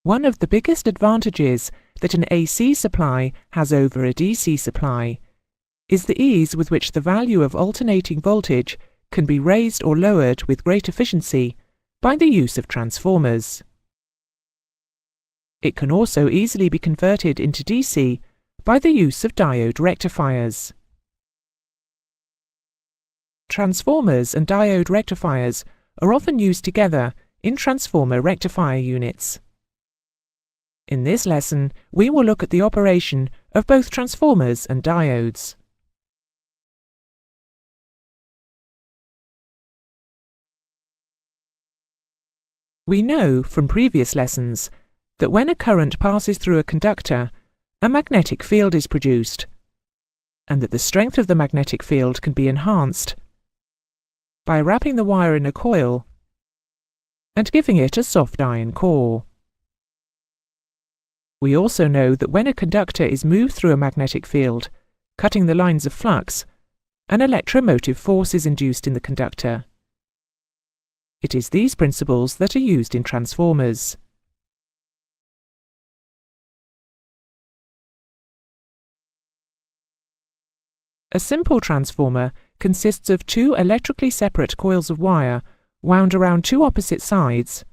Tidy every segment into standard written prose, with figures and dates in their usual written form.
One of the biggest advantages that an AC supply has over a DC supply is the ease with which the value of alternating voltage can be raised or lowered with great efficiency by the use of transformers. It can also easily be converted into DC by the use of diode rectifiers. Transformers and diode rectifiers are often used together in transformer rectifier units. In this lesson, we will look at the operation of both transformers and diodes. We know from previous lessons that when a current passes through a conductor, a magnetic field is produced, and that the strength of the magnetic field can be enhanced by wrapping the wire in a coil and giving it a soft iron core. We also know that when a conductor is moved through a magnetic field, cutting the lines of flux, an electromotive force is induced in the conductor. It is these principles that are used in transformers. A simple transformer consists of two electrically separate coils of wire wound around two opposite sides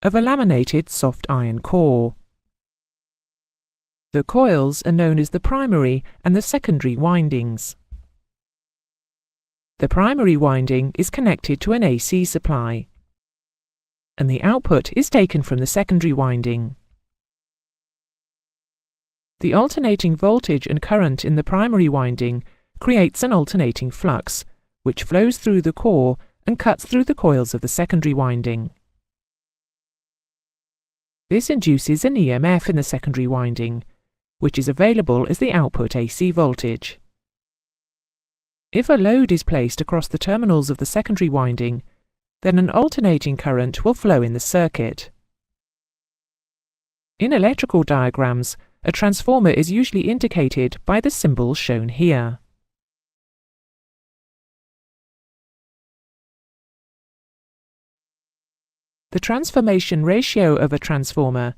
of a laminated soft iron core. The coils are known as the primary and the secondary windings. The primary winding is connected to an AC supply, and the output is taken from the secondary winding. The alternating voltage and current in the primary winding creates an alternating flux, which flows through the core and cuts through the coils of the secondary winding. This induces an EMF in the secondary winding, which is available as the output AC voltage. If a load is placed across the terminals of the secondary winding, then an alternating current will flow in the circuit. In electrical diagrams, a transformer is usually indicated by the symbol shown here. The transformation ratio of a transformer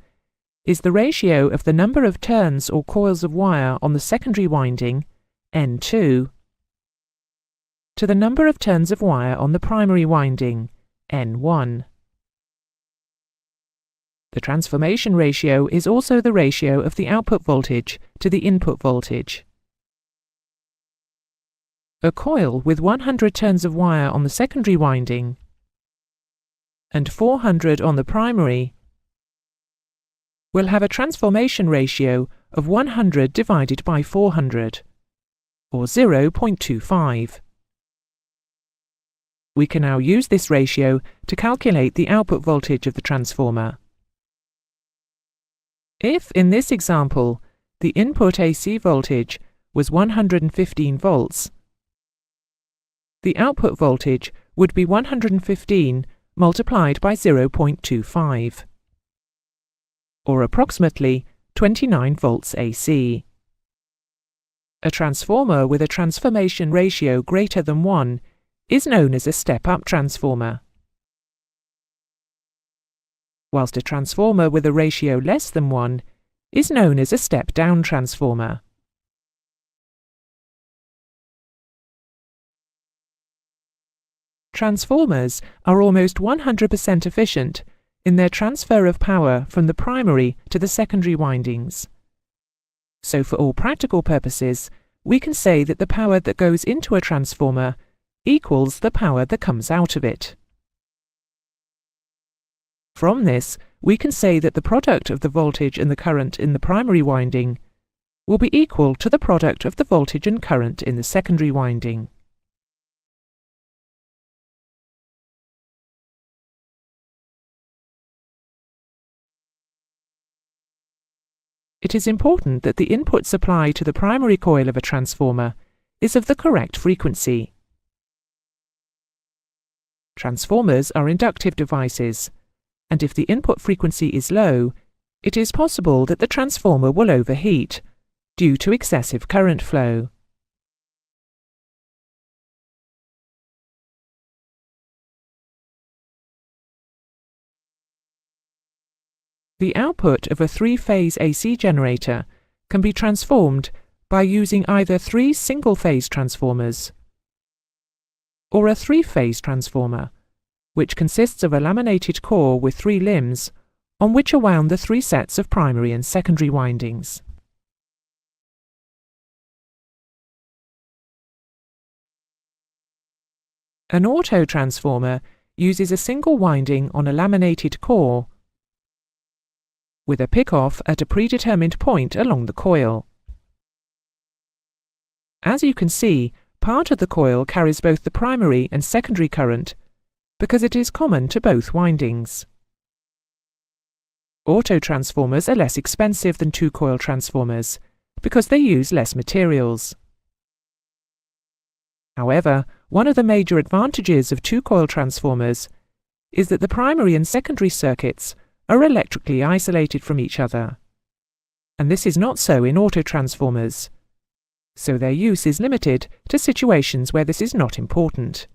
is the ratio of the number of turns or coils of wire on the secondary winding, N2, to the number of turns of wire on the primary winding, N1. The transformation ratio is also the ratio of the output voltage to the input voltage. A coil with 100 turns of wire on the secondary winding and 400 on the primary will have a transformation ratio of 100 divided by 400, or 0.25. We can now use this ratio to calculate the output voltage of the transformer. If, in this example, the input AC voltage was 115 volts, the output voltage would be 115 multiplied by 0.25, or approximately 29 volts AC. A transformer with a transformation ratio greater than 1 is known as a step-up transformer, whilst a transformer with a ratio less than 1 is known as a step-down transformer. Transformers are almost 100% efficient in their transfer of power from the primary to the secondary windings. So for all practical purposes, we can say that the power that goes into a transformer equals the power that comes out of it. From this, we can say that the product of the voltage and the current in the primary winding will be equal to the product of the voltage and current in the secondary winding. It is important that the input supply to the primary coil of a transformer is of the correct frequency. Transformers are inductive devices, and if the input frequency is low, it is possible that the transformer will overheat due to excessive current flow. The output of a three-phase AC generator can be transformed by using either 3 single-phase transformers or a 3-phase transformer, which consists of a laminated core with 3 limbs on which are wound the 3 sets of primary and secondary windings. An auto transformer uses a single winding on a laminated core with a pick-off at a predetermined point along the coil. As you can see, part of the coil carries both the primary and secondary current because it is common to both windings. Auto transformers are less expensive than 2-coil transformers because they use less materials. However, one of the major advantages of 2-coil transformers is that the primary and secondary circuits are electrically isolated from each other, and this is not so in auto transformers, so their use is limited to situations where this is not important.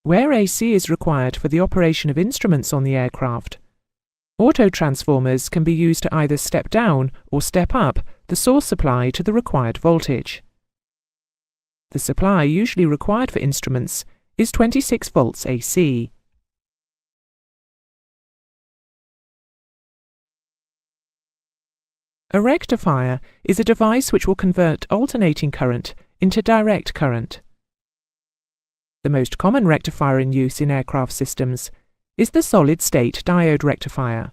Where AC is required for the operation of instruments on the aircraft, auto transformers can be used to either step down or step up the source supply to the required voltage. The supply usually required for instruments is 26 volts AC. A rectifier is a device which will convert alternating current into direct current. The most common rectifier in use in aircraft systems is the solid-state diode rectifier.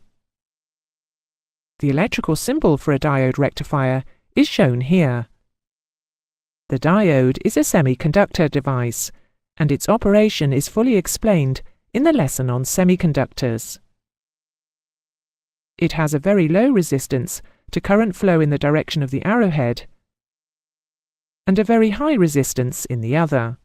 The electrical symbol for a diode rectifier is shown here. The diode is a semiconductor device, and its operation is fully explained in the lesson on semiconductors. It has a very low resistance to current flow in the direction of the arrowhead, and a very high resistance in the other.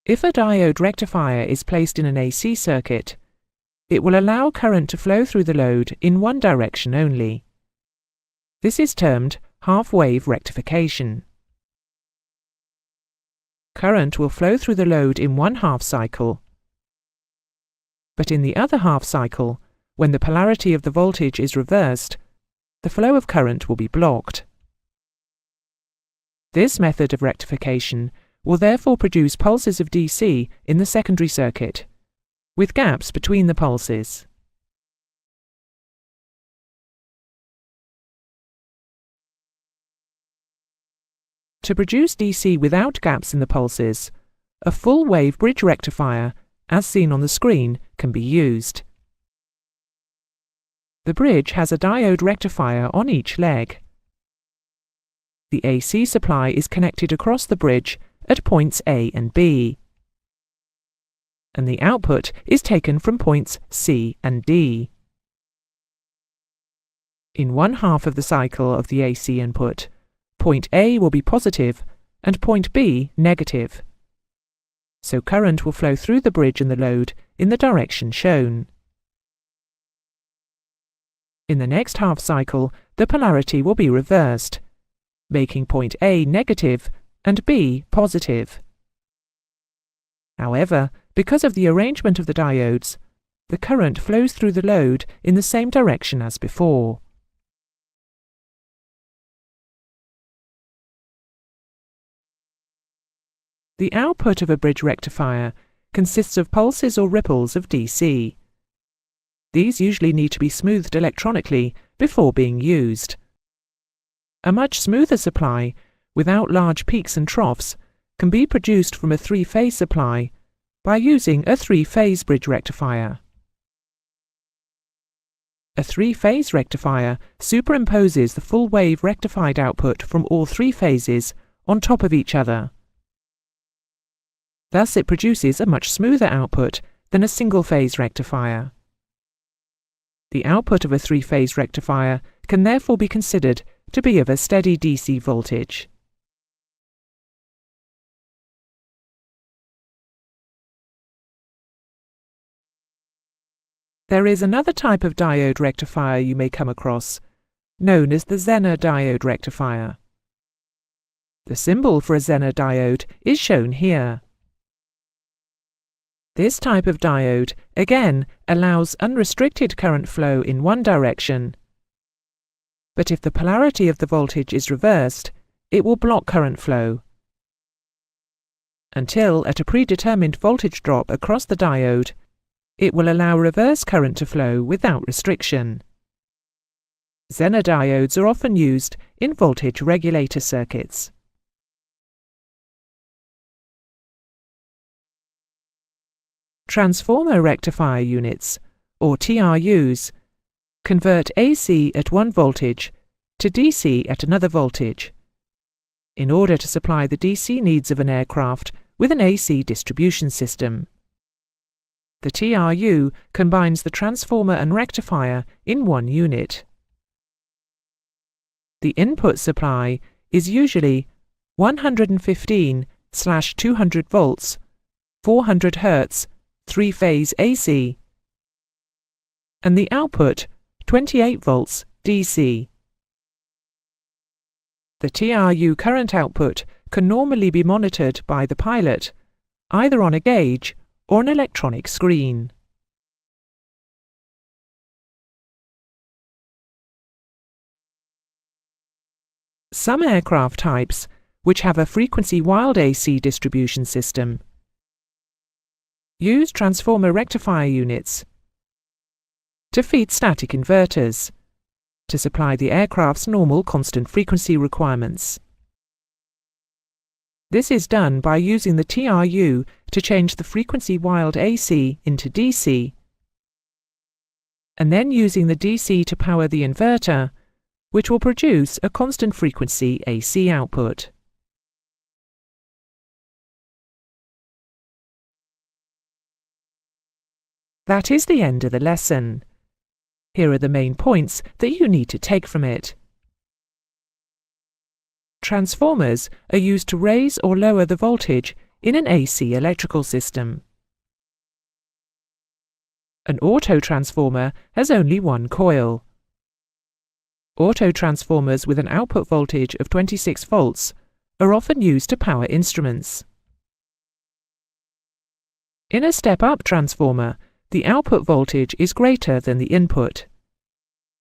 If a diode rectifier is placed in an AC circuit, it will allow current to flow through the load in one direction only. This is termed half-wave rectification. Current will flow through the load in one half cycle, but in the other half cycle, when the polarity of the voltage is reversed, the flow of current will be blocked. This method of rectification will therefore produce pulses of DC in the secondary circuit, with gaps between the pulses. To produce DC without gaps in the pulses, a full-wave bridge rectifier, as seen on the screen, can be used. The bridge has a diode rectifier on each leg. The AC supply is connected across the bridge at points A and B, and the output is taken from points C and D. In one half of the cycle of the AC input, point A will be positive and point B negative, so current will flow through the bridge and the load in the direction shown. In the next half cycle, the polarity will be reversed, making point A negative and B positive. However, because of the arrangement of the diodes, the current flows through the load in the same direction as before. The output of a bridge rectifier consists of pulses or ripples of DC. These usually need to be smoothed electronically before being used. A much smoother supply, without large peaks and troughs, can be produced from a 3-phase supply by using a 3-phase bridge rectifier. A 3-phase rectifier superimposes the full-wave rectified output from all 3 phases on top of each other. Thus it produces a much smoother output than a single-phase rectifier. The output of a 3-phase rectifier can therefore be considered to be of a steady DC voltage. There is another type of diode rectifier you may come across, known as the Zener diode rectifier. The symbol for a Zener diode is shown here. This type of diode, again, allows unrestricted current flow in one direction, but if the polarity of the voltage is reversed, it will block current flow, until at a predetermined voltage drop across the diode, it will allow reverse current to flow without restriction. Zener diodes are often used in voltage regulator circuits. Transformer rectifier units, or TRUs, convert AC at one voltage to DC at another voltage, in order to supply the DC needs of an aircraft with an AC distribution system. The TRU combines the transformer and rectifier in one unit. The input supply is usually 115/200 volts, 400 Hz, three-phase AC, and the output 28 volts DC. The TRU current output can normally be monitored by the pilot, either on a gauge or an electronic screen. Some aircraft types, which have a frequency-wild AC distribution system, use transformer rectifier units to feed static inverters to supply the aircraft's normal constant frequency requirements. This is done by using the TRU to change the frequency-wild AC into DC, and then using the DC to power the inverter, which will produce a constant frequency AC output. That is the end of the lesson. Here are the main points that you need to take from it. Transformers are used to raise or lower the voltage in an AC electrical system. An autotransformer has only one coil. Autotransformers with an output voltage of 26 volts are often used to power instruments. In a step-up transformer, the output voltage is greater than the input,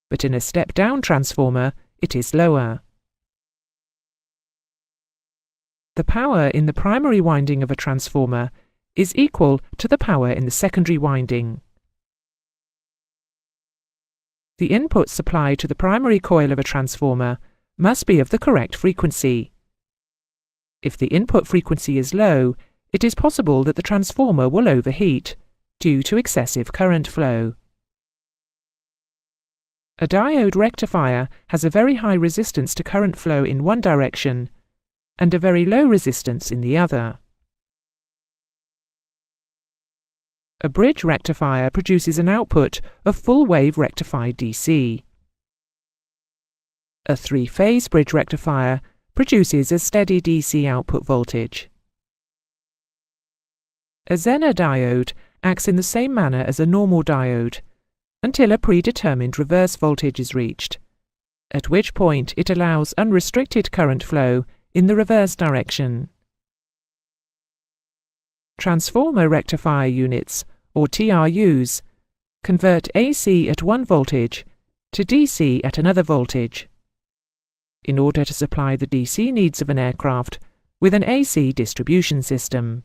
but in a step-down transformer, it is lower. The power in the primary winding of a transformer is equal to the power in the secondary winding. The input supply to the primary coil of a transformer must be of the correct frequency. If the input frequency is low, it is possible that the transformer will overheat due to excessive current flow. A diode rectifier has a very high resistance to current flow in one direction and a very low resistance in the other. A bridge rectifier produces an output of full-wave rectified DC. A three-phase bridge rectifier produces a steady DC output voltage. A Zener diode acts in the same manner as a normal diode until a predetermined reverse voltage is reached, at which point it allows unrestricted current flow in the reverse direction. Transformer rectifier units, or TRUs, convert AC at one voltage to DC at another voltage, in order to supply the DC needs of an aircraft with an AC distribution system.